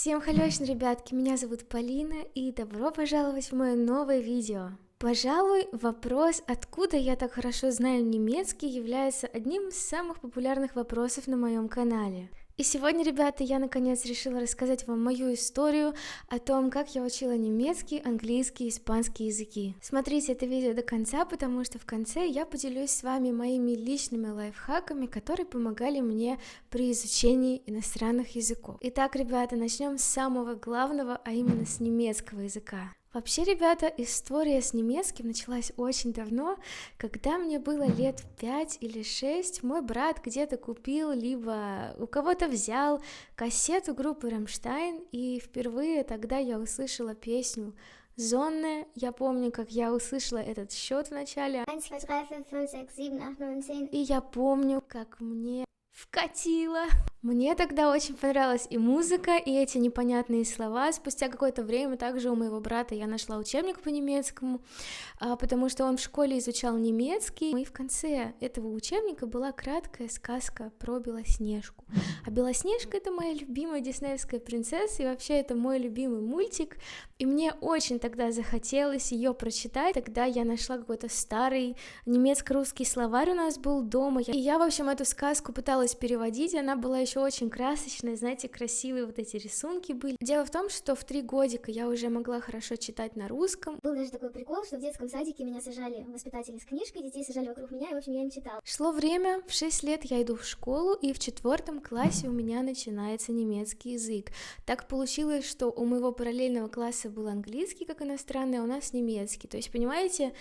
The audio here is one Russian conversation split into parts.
Всем халёшн, ребятки, меня зовут Полина, и добро пожаловать в мое новое видео. Пожалуй, вопрос, откуда я так хорошо знаю немецкий, является одним из самых популярных вопросов на моем канале. И сегодня, ребята, я наконец решила рассказать вам мою историю о том, как я учила немецкий, английский, испанский языки. Смотрите это видео до конца, потому что в конце я поделюсь с вами моими личными лайфхаками, которые помогали мне при изучении иностранных языков. Итак, ребята, начнем с самого главного, а именно с немецкого языка. Вообще, ребята, история с немецким началась очень давно, когда мне было лет 5 или 6, мой брат где-то купил, либо у кого-то взял кассету группы «Рамштайн», и впервые тогда я услышала песню «Зонне». Я помню, как я услышала этот счет в начале, 1, 2, 3, 4, 5, 6, 7, 8, 9, 10. и я помню, как мне вкатило. Мне тогда очень понравилась и музыка, и эти непонятные слова. Спустя какое-то время также у моего брата я нашла учебник по немецкому, потому что он в школе изучал немецкий, и в конце этого учебника была краткая сказка про Белоснежку. А Белоснежка — это моя любимая диснеевская принцесса, и вообще это мой любимый мультик, и мне очень тогда захотелось ее прочитать. Тогда я нашла какой-то старый немецко-русский словарь у нас был дома, и я, в общем, эту сказку пыталась переводить, она была еще очень красочная, знаете, красивые вот эти рисунки были. Дело в том, что в 3 годика я уже могла хорошо читать на русском. Был даже такой прикол, что в детском садике меня сажали воспитатели с книжкой, детей сажали вокруг меня, и, в общем, я им читала. Шло время, в 6 лет я иду в школу, и в 4 классе у меня начинается немецкий язык. Так получилось, что у моего параллельного класса был английский как иностранный, а у нас немецкий. То есть, понимаете,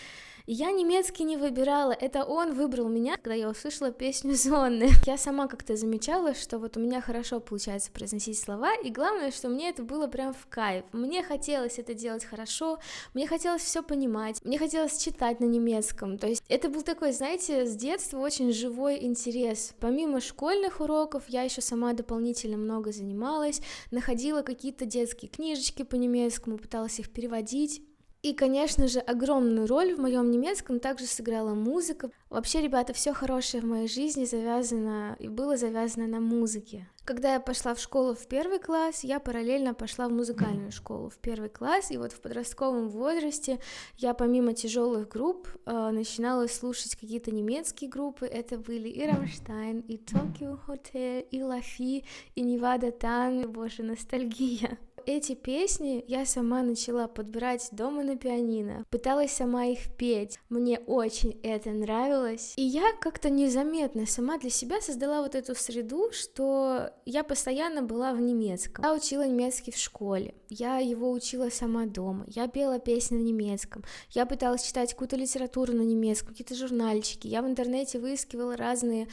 я немецкий не выбирала, это он выбрал меня, когда я услышала песню «Зонны». Я сама как-то замечала, что вот у меня хорошо получается произносить слова, и главное, что мне это было прям в кайф. Мне хотелось это делать хорошо, мне хотелось все понимать, мне хотелось читать на немецком. То есть это был такой, знаете, с детства очень живой интерес. Помимо школьных уроков, я еще сама дополнительно много занималась, находила какие-то детские книжечки по немецкому, пыталась их переводить. И, конечно же, огромную роль в моем немецком также сыграла музыка. Вообще, ребята, все хорошее в моей жизни завязано и было завязано на музыке. Когда я пошла в школу в 1 класс, я параллельно пошла в музыкальную школу в 1 класс, и вот в подростковом возрасте я помимо тяжелых групп начинала слушать какие-то немецкие группы. Это были и Рамштайн, и Tokyo Hotel, и Лафи, и Невада Тан, боже, ностальгия. Эти песни я сама начала подбирать дома на пианино, пыталась сама их петь, мне очень это нравилось, и я как-то незаметно сама для себя создала вот эту среду, что я постоянно была в немецком. Я учила немецкий в школе, я его учила сама дома, я пела песни на немецком, я пыталась читать какую-то литературу на немецком, какие-то журнальчики, я в интернете выискивала разные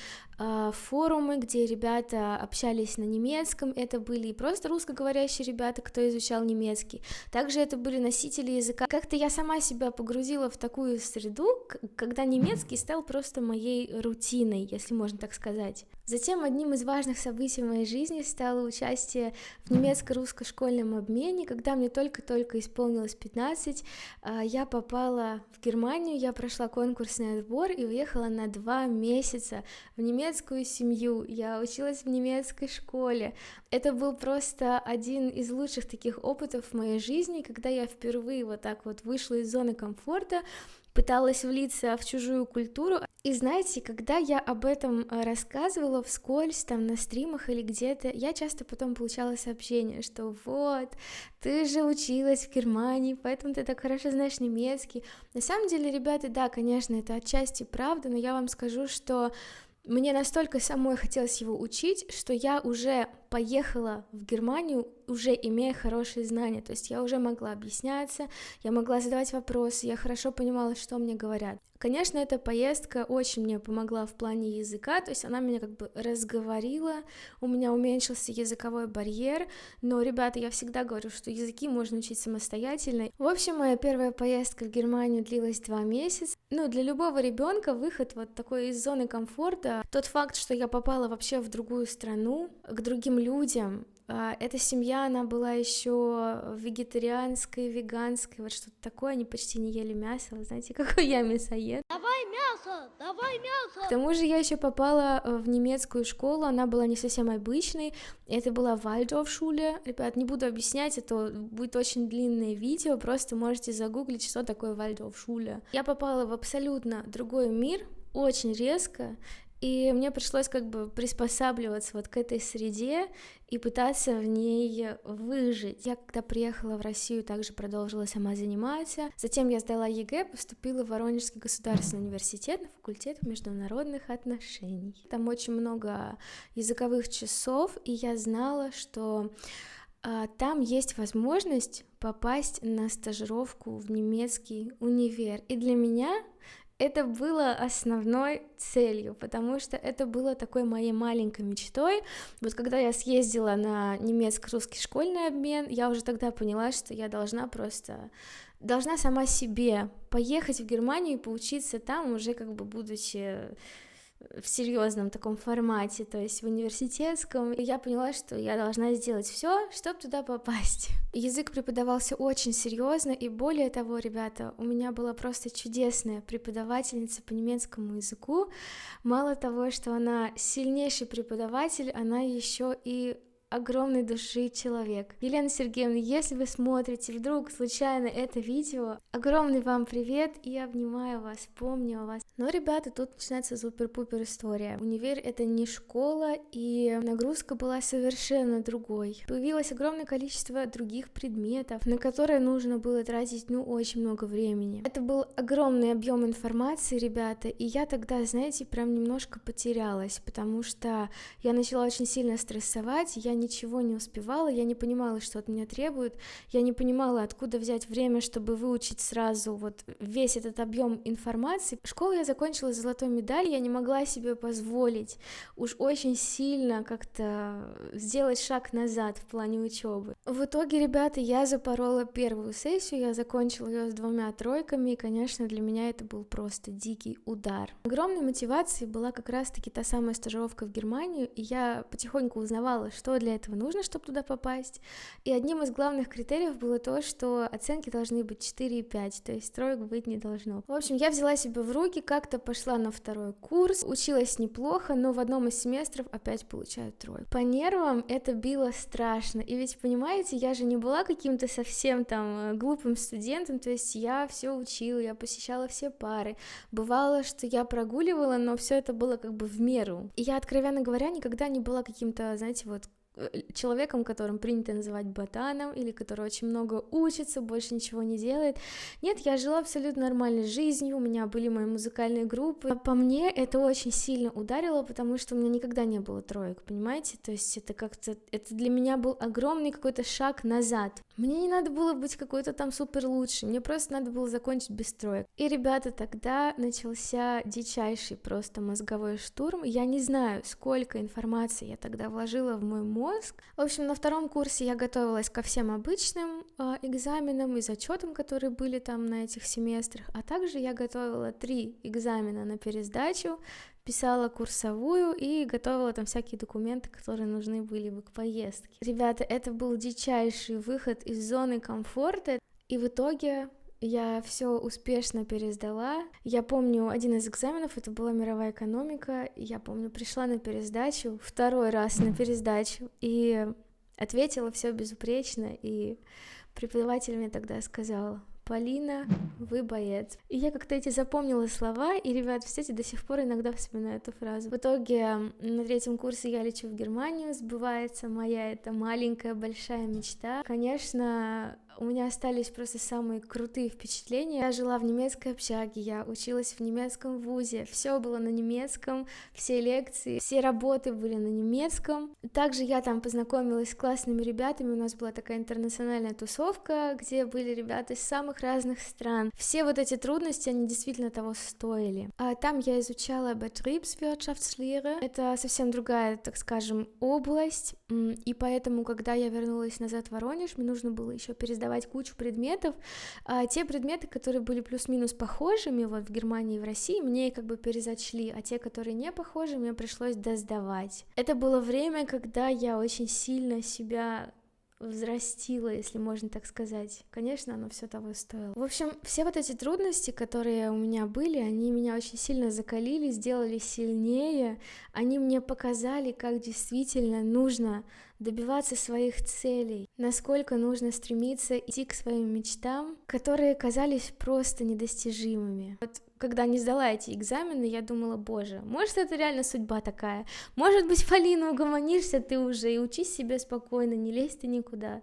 форумы, где ребята общались на немецком, это были и просто русскоговорящие ребята, кто изучал немецкий, также это были носители языка. Как-то я сама себя погрузила в такую среду, когда немецкий стал просто моей рутиной, если можно так сказать. Затем одним из важных событий в моей жизни стало участие в немецко-русско школьном обмене, когда мне только-только исполнилось 15, я попала в Германию, я прошла конкурсный отбор и уехала на 2 месяца в немецкую семью, я училась в немецкой школе. Это был просто один из лучших таких опытов в моей жизни, когда я впервые вот так вот вышла из зоны комфорта, пыталась влиться в чужую культуру. И знаете, когда я об этом рассказывала вскользь, там на стримах или где-то, я часто потом получала сообщение, что вот, ты же училась в Германии, поэтому ты так хорошо знаешь немецкий. На самом деле, ребята, да, конечно, это отчасти правда, но я вам скажу, что мне настолько самой хотелось его учить, что я уже поехала в Германию, уже имея хорошие знания, то есть я уже могла объясняться, я могла задавать вопросы, я хорошо понимала, что мне говорят. Конечно, эта поездка очень мне помогла в плане языка, то есть она меня как бы разговорила, у меня уменьшился языковой барьер, но, ребята, я всегда говорю, что языки можно учить самостоятельно. В общем, моя первая поездка в Германию длилась 2 месяца. Ну, для любого ребенка выход вот такой из зоны комфорта, тот факт, что я попала вообще в другую страну, к другим людям, эта семья, она была еще вегетарианской, веганской, вот что-то такое, они почти не ели мясо, вы знаете, какой я мясоед. Давай давай мясо. К тому же я еще попала в немецкую школу, она была не совсем обычной, это была Waldorfschule. Ребят, не буду объяснять, это будет очень длинное видео, просто можете загуглить, что такое Waldorfschule. Я попала в абсолютно другой мир, очень резко, и мне пришлось как бы приспосабливаться вот к этой среде и пытаться в ней выжить. Я когда приехала в Россию, также продолжила сама заниматься. Затем я сдала ЕГЭ, поступила в Воронежский государственный университет на факультет международных отношений. Там очень много языковых часов, и я знала, что там есть возможность попасть на стажировку в немецкий универ. И для меня это было основной целью, потому что это было такой моей маленькой мечтой. Вот когда я съездила на немецко-русский школьный обмен, я уже тогда поняла, что я должна сама себе поехать в Германию и поучиться там, уже как бы будучи в серьезном таком формате, то есть в университетском, и я поняла, что я должна сделать все, чтобы туда попасть. Язык преподавался очень серьезно, и более того, ребята, у меня была просто чудесная преподавательница по немецкому языку. Мало того, что она сильнейший преподаватель, она еще и огромной души человек. Елена Сергеевна, если вы смотрите вдруг случайно это видео, огромный вам привет и обнимаю вас, помню о вас. Но, ребята, тут начинается супер-пупер история. Универ — это не школа, и нагрузка была совершенно другой. Появилось огромное количество других предметов, на которые нужно было тратить, очень много времени. Это был огромный объем информации, ребята, и я тогда, знаете, прям немножко потерялась, потому что я начала очень сильно стрессовать, я ничего не успевала, я не понимала, что от меня требуют, я не понимала, откуда взять время, чтобы выучить сразу вот весь этот объем информации. Школу я закончила с золотой медалью, я не могла себе позволить уж очень сильно как-то сделать шаг назад в плане учебы. В итоге, ребята, я запорола первую сессию, я закончила ее с 2 тройками, и, конечно, для меня это был просто дикий удар. Огромной мотивацией была как раз-таки та самая стажировка в Германию, и я потихоньку узнавала, что для этого нужно, чтобы туда попасть. И одним из главных критериев было то, что оценки должны быть 4 и 5, то есть троек быть не должно. В общем, я взяла себя в руки, как-то пошла на второй курс, училась неплохо, но в одном из семестров опять получаю тройку. По нервам это било страшно, и ведь, понимаете, я же не была каким-то совсем там глупым студентом, то есть я все учила, я посещала все пары, бывало, что я прогуливала, но все это было как бы в меру. И я, откровенно говоря, никогда не была каким-то, знаете, вот человеком, которым принято называть ботаном, или который очень много учится, больше ничего не делает. Нет, я жила абсолютно нормальной жизнью, у меня были мои музыкальные группы. По мне это очень сильно ударило, потому что у меня никогда не было троек, понимаете? То есть это как-то, это для меня был огромный какой-то шаг назад. Мне не надо было быть какой-то там супер лучшей, мне просто надо было закончить без троек. И, ребята, тогда начался дичайший просто мозговой штурм. Я не знаю, сколько информации я тогда вложила в мой мозг. В общем, на втором курсе я готовилась ко всем обычным экзаменам и зачетам, которые были там на этих семестрах, а также я готовила 3 экзамена на пересдачу, писала курсовую и готовила там всякие документы, которые нужны были бы к поездке. Ребята, это был дичайший выход из зоны комфорта, и в итоге я все успешно пересдала. Я помню, один из экзаменов, это была мировая экономика, я помню, пришла на пересдачу, 2-й раз на пересдачу, и ответила все безупречно, и преподаватель мне тогда сказал: Полина, вы боец. И я как-то эти запомнила слова, и, ребят, кстати, до сих пор иногда вспоминаю эту фразу. В итоге на 3-м курсе я лечу в Германию, сбывается моя эта маленькая большая мечта. Конечно, у меня остались просто самые крутые впечатления. Я жила в немецкой общаге, я училась в немецком вузе, все было на немецком, все лекции, все работы были на немецком. Также я там познакомилась с классными ребятами, у нас была такая интернациональная тусовка, где были ребята из самых разных стран. Все вот эти трудности, они действительно того стоили. А там я изучала Betriebswirtschaftslehre, это совсем другая, так скажем, область, и поэтому, когда я вернулась назад в Воронеж, мне нужно было еще пересдавать кучу предметов, а те предметы, которые были плюс-минус похожими вот в Германии и в России, мне как бы перезачли, а те, которые не похожи, мне пришлось досдавать. Это было время, когда я очень сильно себя взрастило, если можно так сказать. Конечно, оно все того стоило. В общем, все вот эти трудности, которые у меня были, они меня очень сильно закалили, сделали сильнее, они мне показали, как действительно нужно добиваться своих целей, насколько нужно стремиться идти к своим мечтам, которые казались просто недостижимыми. Вот когда не сдала эти экзамены, я думала, боже, может, это реально судьба такая? Может быть, Полина, угомонишься ты уже и учись себе спокойно, не лезь ты никуда.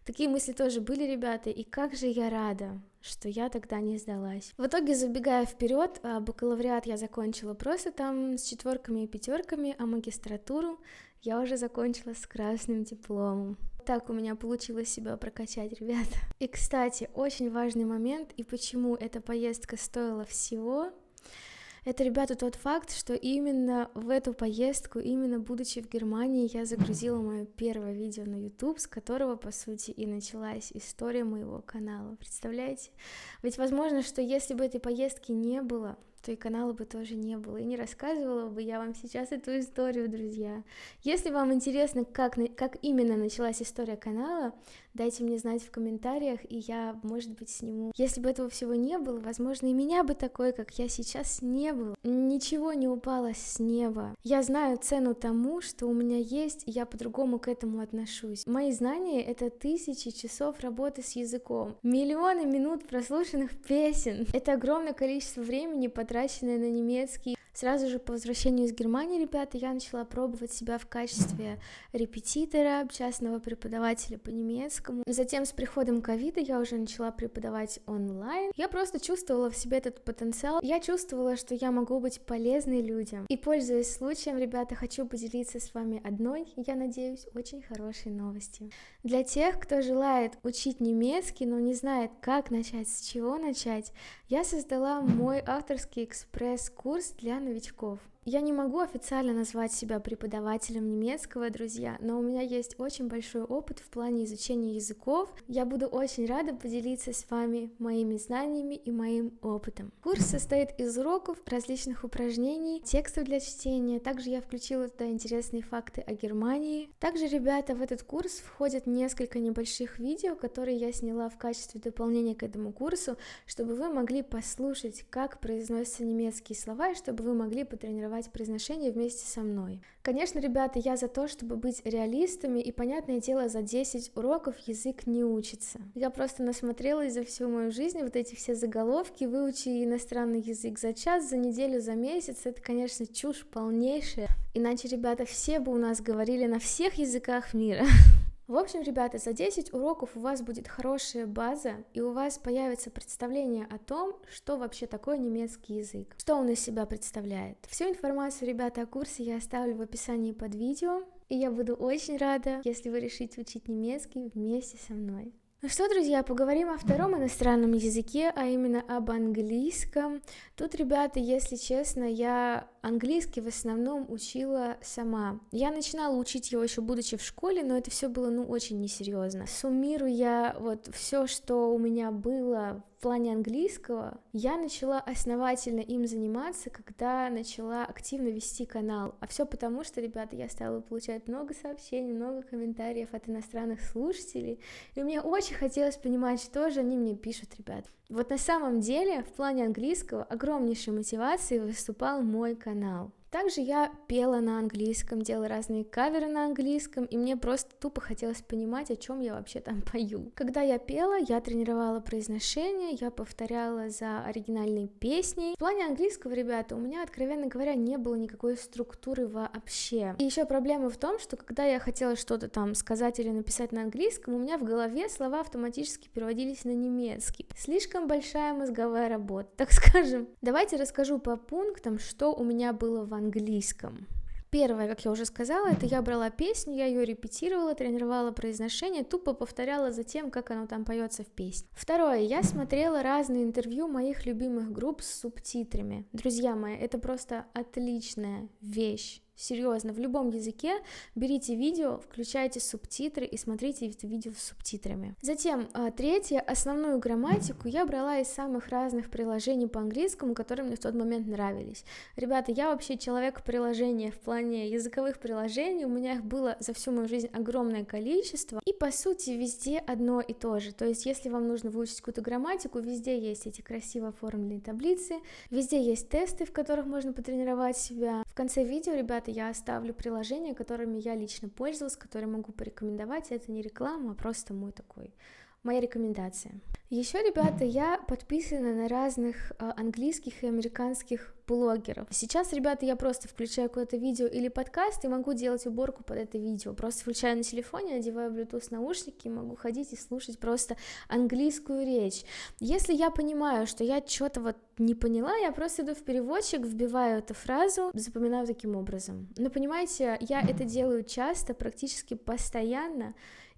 Такие мысли тоже были, ребята, и как же я рада, что я тогда не сдалась. В итоге, забегая вперед, бакалавриат я закончила просто там с 4 и 5, а магистратуру я уже закончила с красным дипломом. Так у меня получилось себя прокачать, ребята. И, кстати, очень важный момент, и почему эта поездка стоила всего, это, ребята, тот факт, что именно в эту поездку, именно будучи в Германии, я загрузила мое первое видео на YouTube, с которого, по сути, и началась история моего канала. Представляете? Ведь возможно, что если бы этой поездки не было, то и канала бы тоже не было, и не рассказывала бы я вам сейчас эту историю, друзья. Если вам интересно, как именно началась история канала, дайте мне знать в комментариях, и я, может быть, сниму. Если бы этого всего не было, возможно, и меня бы такой, как я сейчас, не было. Ничего не упало с неба. Я знаю цену тому, что у меня есть, и я по-другому к этому отношусь. Мои знания — это 1000 часов работы с языком, миллионы минут прослушанных песен. Это огромное количество времени, потраченное на немецкий. Сразу же по возвращению из Германии, ребята, я начала пробовать себя в качестве репетитора, частного преподавателя по немецкому. Затем с приходом ковида я уже начала преподавать онлайн. Я просто чувствовала в себе этот потенциал. Я чувствовала, что я могу быть полезной людям. И, пользуясь случаем, ребята, хочу поделиться с вами одной, я надеюсь, очень хорошей новостью. Для тех, кто желает учить немецкий, но не знает, как начать, с чего начать, я создала мой авторский экспресс-курс для новичков. Я не могу официально назвать себя преподавателем немецкого, друзья, но у меня есть очень большой опыт в плане изучения языков. Я буду очень рада поделиться с вами моими знаниями и моим опытом. Курс состоит из уроков, различных упражнений, текстов для чтения. Также я включила туда интересные факты о Германии. Также, ребята, в этот курс входят несколько небольших видео, которые я сняла в качестве дополнения к этому курсу, чтобы вы могли послушать, как произносятся немецкие слова, и чтобы вы могли потренировать произношение вместе со мной. Конечно, ребята, я за то, чтобы быть реалистами, и, понятное дело, за 10 уроков язык не учится. Я просто насмотрелась за всю мою жизнь вот эти все заголовки, выучи иностранный язык за час, за неделю, за месяц, это, конечно, чушь полнейшая. Иначе, ребята, все бы у нас говорили на всех языках мира. В общем, ребята, за 10 уроков у вас будет хорошая база, и у вас появится представление о том, что вообще такое немецкий язык, что он из себя представляет. Всю информацию, ребята, о курсе я оставлю в описании под видео, и я буду очень рада, если вы решите учить немецкий вместе со мной. Ну что, друзья, поговорим о втором иностранном языке, а именно об английском. Тут, ребята, если честно, я английский в основном учила сама. Я начинала учить его еще будучи в школе, но это все было, очень несерьезно. Суммируя вот все, что у меня было в плане английского, я начала основательно им заниматься, когда начала активно вести канал. А все потому, что, ребята, я стала получать много сообщений, много комментариев от иностранных слушателей, и мне очень хотелось понимать, что же они мне пишут, ребят. Вот на самом деле, в плане английского огромнейшей мотивацией выступал мой канал. Также я пела на английском, делала разные каверы на английском, и мне просто тупо хотелось понимать, о чем я вообще там пою. Когда я пела, я тренировала произношение, я повторяла за оригинальной песней. В плане английского, ребята, у меня, откровенно говоря, не было никакой структуры вообще. И еще проблема в том, что когда я хотела что-то там сказать или написать на английском, у меня в голове слова автоматически переводились на немецкий. Слишком большая мозговая работа, так скажем. Давайте расскажу по пунктам, что у меня было в английском. Первое, как я уже сказала, это я брала песню, я ее репетировала, тренировала произношение, тупо повторяла за тем, как оно там поется в песне. Второе, я смотрела разные интервью моих любимых групп с субтитрами. Друзья мои, это просто отличная вещь. Серьезно, в любом языке берите видео, включайте субтитры и смотрите это видео с субтитрами. Затем, третье, основную грамматику я брала из самых разных приложений по английскому, которые мне в тот момент нравились. Ребята, я вообще человек приложения в плане языковых приложений, у меня их было за всю мою жизнь огромное количество, и по сути везде одно и то же. То есть, если вам нужно выучить какую-то грамматику, везде есть эти красиво оформленные таблицы, везде есть тесты, в которых можно потренировать себя. В конце видео, ребята, я оставлю приложения, которыми я лично пользовалась, которые могу порекомендовать. Это не реклама, а просто моя рекомендация. Еще, ребята, я подписана на разных английских и американских блогеров. Сейчас, ребята, я просто включаю какое-то видео или подкаст и могу делать уборку под это видео. Просто включаю на телефоне, надеваю Bluetooth наушники и могу ходить и слушать просто английскую речь. Если я понимаю, что я что-то не поняла, я просто иду в переводчик, вбиваю эту фразу, запоминаю таким образом. Но понимаете, я это делаю часто, практически постоянно.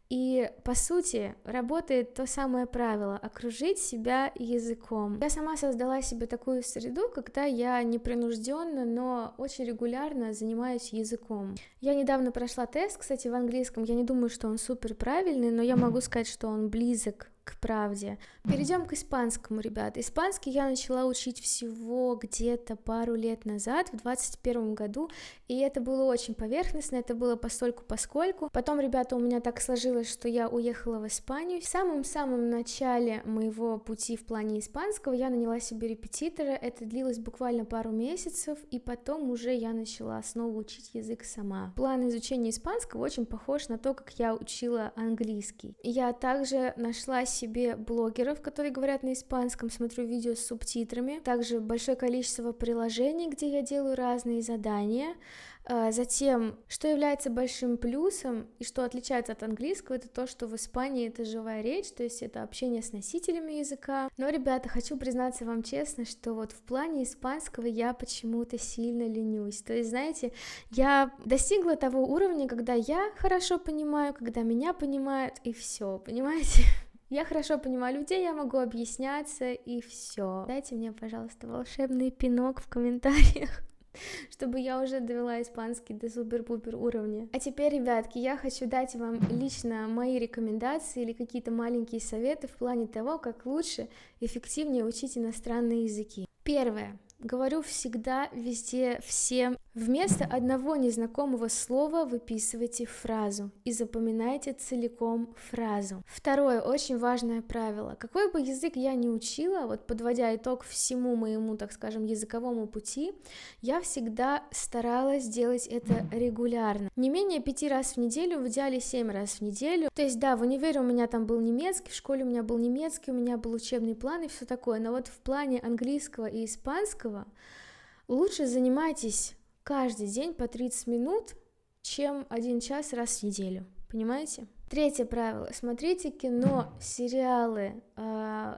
И, по сути, работает то самое правило — окружить себя языком. Я сама создала себе такую среду, когда я непринужденно, но очень регулярно занимаюсь языком. Я недавно прошла тест, кстати, в английском. Я не думаю, что он супер правильный, но я могу сказать, что он близок к правде. Перейдем к испанскому, ребят. Испанский я начала учить всего где-то пару лет назад, в 2021 году, и это было очень поверхностно, это было постольку-поскольку. Потом, ребята, у меня так сложилось, что я уехала в Испанию. В самом-самом начале моего пути в плане испанского я наняла себе репетитора, это длилось буквально пару месяцев, и потом уже я начала снова учить язык сама. План изучения испанского очень похож на то, как я учила английский. Я также нашла себе блогеров, которые говорят на испанском, смотрю видео с субтитрами, также большое количество приложений, где я делаю разные задания. Затем, что является большим плюсом и что отличается от английского, это то, что в Испании это живая речь, то есть это общение с носителями языка. Но, ребята, хочу признаться вам честно, что в плане испанского я почему-то сильно ленюсь. То есть, знаете, я достигла того уровня, когда я хорошо понимаю, когда меня понимают, и все, понимаете? Я хорошо понимаю людей, я могу объясняться, и все. Дайте мне, пожалуйста, волшебный пинок в комментариях, чтобы я уже довела испанский до супер-пупер уровня. А теперь, ребятки, я хочу дать вам лично мои рекомендации или какие-то маленькие советы в плане того, как лучше, эффективнее учить иностранные языки. Первое. Говорю всегда, везде, всем. Вместо одного незнакомого слова выписывайте фразу и запоминайте целиком фразу. Второе, очень важное правило. Какой бы язык я ни учила, подводя итог всему моему, так скажем, языковому пути, я всегда старалась делать это регулярно. Не менее 5 раз в неделю, в идеале 7 раз в неделю. То есть, да, в универе у меня там был немецкий, в школе у меня был немецкий, у меня был учебный план и все такое. Но в плане английского и испанского лучше занимайтесь каждый день по 30 минут, чем 1 час раз в неделю, понимаете? Третье правило. Смотрите кино, сериалы,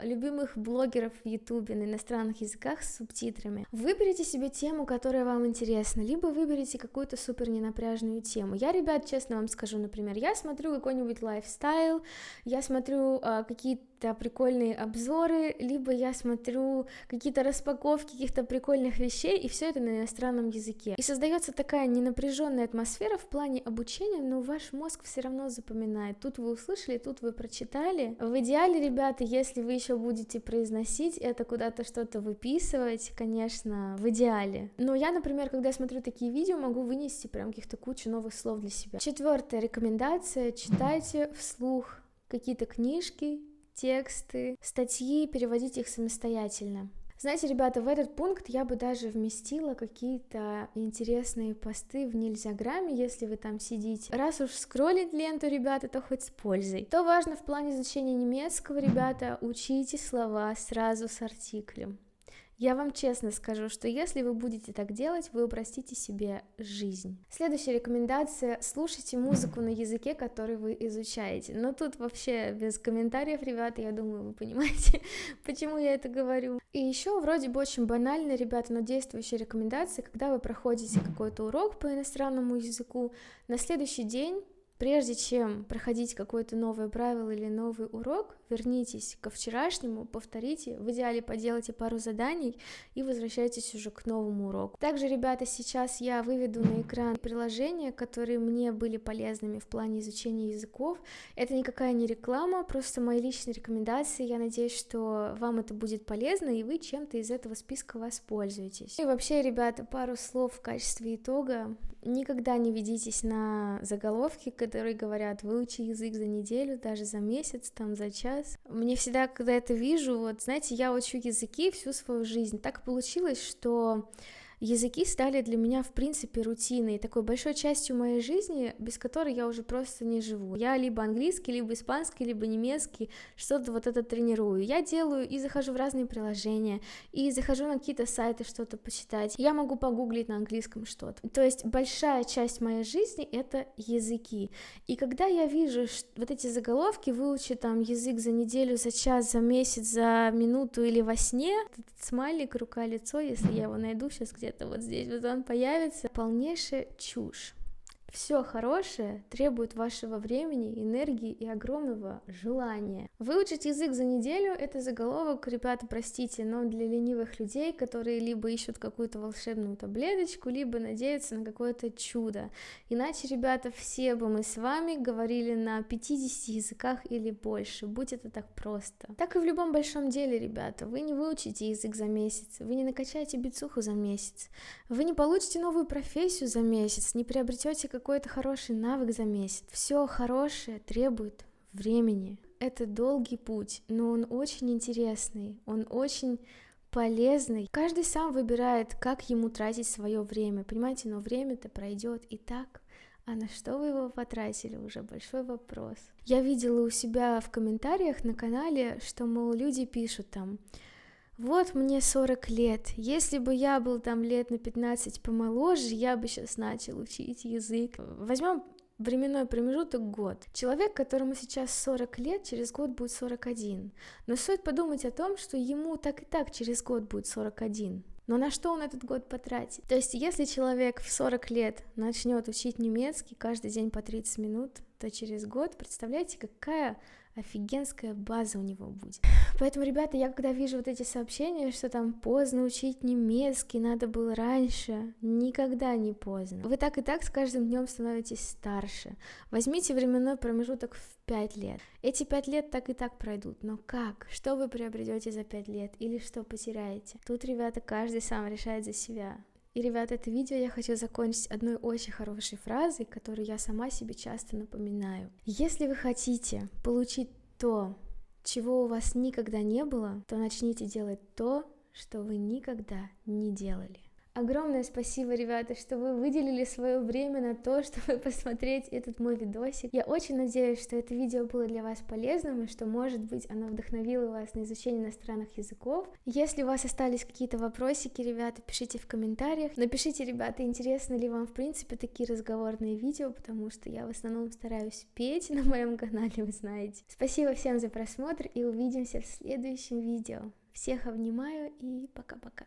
любимых блогеров в Ютубе на иностранных языках с субтитрами. Выберите себе тему, которая вам интересна, либо выберите какую-то супер ненапряжную тему. Я, ребят, честно вам скажу, например, я смотрю какой-нибудь лайфстайл, я смотрю какие-то прикольные обзоры, либо я смотрю какие-то распаковки каких-то прикольных вещей, и все это на иностранном языке. И создается такая ненапряженная атмосфера в плане обучения, но ваш мозг все равно запоминает. Тут вы услышали, тут вы прочитали. В идеале, ребята, если вы еще будете произносить это, куда-то что-то выписывать, конечно, в идеале. Но я, например, когда смотрю такие видео, могу вынести прям каких-то кучу новых слов для себя. Четвертая рекомендация: читайте вслух какие-то книжки, тексты, статьи, переводите их самостоятельно. Знаете, ребята, в этот пункт я бы даже вместила какие-то интересные посты в Нельзяграме, если вы там сидите. Раз уж скроллить ленту, ребята, то хоть с пользой. То важно в плане изучения немецкого, ребята, учите слова сразу с артиклем. Я вам честно скажу, что если вы будете так делать, вы упростите себе жизнь. Следующая рекомендация: слушайте музыку на языке, который вы изучаете. Но тут вообще без комментариев, ребята, я думаю, вы понимаете, почему я это говорю. И еще вроде бы очень банально, ребята, но действующая рекомендация: когда вы проходите какой-то урок по иностранному языку, на следующий день Прежде чем проходить какое-то новое правило или новый урок, вернитесь ко вчерашнему, повторите, в идеале поделайте пару заданий и возвращайтесь уже к новому уроку. Также, ребята, сейчас я выведу на экран приложения, которые мне были полезными в плане изучения языков. Это никакая не реклама, просто мои личные рекомендации. Я надеюсь, что вам это будет полезно, и вы чем-то из этого списка воспользуетесь. И вообще, ребята, пару слов в качестве итога. Никогда не ведитесь на заголовки, которые говорят: выучи язык за неделю, даже за месяц, там, за час. Мне всегда, когда это вижу, вот, знаете, я учу языки всю свою жизнь. Так получилось, что языки стали для меня, в принципе, рутиной, такой большой частью моей жизни, без которой я уже просто не живу. Я либо английский, либо испанский, либо немецкий, что-то вот это тренирую. Я делаю и захожу в разные приложения, и захожу на какие-то сайты что-то почитать. Я могу погуглить на английском что-то. То есть большая часть моей жизни — это языки. И когда я вижу вот эти заголовки: выучи там язык за неделю, за час, за месяц, за минуту или во сне, этот смайлик, рука-лицо, если я его найду сейчас где-то вот здесь, вот он появится, полнейшая чушь. Все хорошее требует вашего времени, энергии и огромного желания. Выучить язык за неделю — это заголовок, ребята, простите, но для ленивых людей, которые либо ищут какую-то волшебную таблеточку, либо надеются на какое-то чудо. Иначе, ребята, все бы мы с вами говорили на 50 языках или больше, будь это так просто. Так и в любом большом деле, ребята, вы не выучите язык за месяц, вы не накачаете бицуху за месяц, вы не получите новую профессию за месяц, не приобретете какой-то хороший навык за месяц. Все хорошее требует времени. Это долгий путь, но он очень интересный, он очень полезный. Каждый сам выбирает, как ему тратить свое время, понимаете, но время-то пройдет и так. А на что вы его потратили, уже большой вопрос. Я видела у себя в комментариях на канале, что, мол, люди пишут там: вот мне 40 лет, если бы я был там лет на 15 помоложе, я бы сейчас начал учить язык. Возьмем временной промежуток год. Человек, которому сейчас 40 лет, через год будет 41. Но стоит подумать о том, что ему так и так через год будет 41. Но на что он этот год потратит? То есть, если человек в 40 лет начнет учить немецкий каждый день по 30 минут, то через год, представляете, какая офигенская база у него будет. Поэтому, ребята, я когда вижу вот эти сообщения, что там поздно учить немецкий, надо было раньше, никогда не поздно. Вы так и так с каждым днем становитесь старше. Возьмите временной промежуток в 5 лет. Эти 5 лет так и так пройдут, но как? Что вы приобретете за 5 лет или что потеряете? Тут, ребята, каждый сам решает за себя. И, ребята, это видео я хочу закончить одной очень хорошей фразой, которую я сама себе часто напоминаю. Если вы хотите получить то, чего у вас никогда не было, то начните делать то, что вы никогда не делали. Огромное спасибо, ребята, что вы выделили свое время на то, чтобы посмотреть этот мой видосик. Я очень надеюсь, что это видео было для вас полезным, и что, может быть, оно вдохновило вас на изучение иностранных языков. Если у вас остались какие-то вопросики, ребята, пишите в комментариях. Напишите, ребята, интересны ли вам, в принципе, такие разговорные видео, потому что я в основном стараюсь петь на моем канале, вы знаете. Спасибо всем за просмотр, и увидимся в следующем видео. Всех обнимаю, и пока-пока.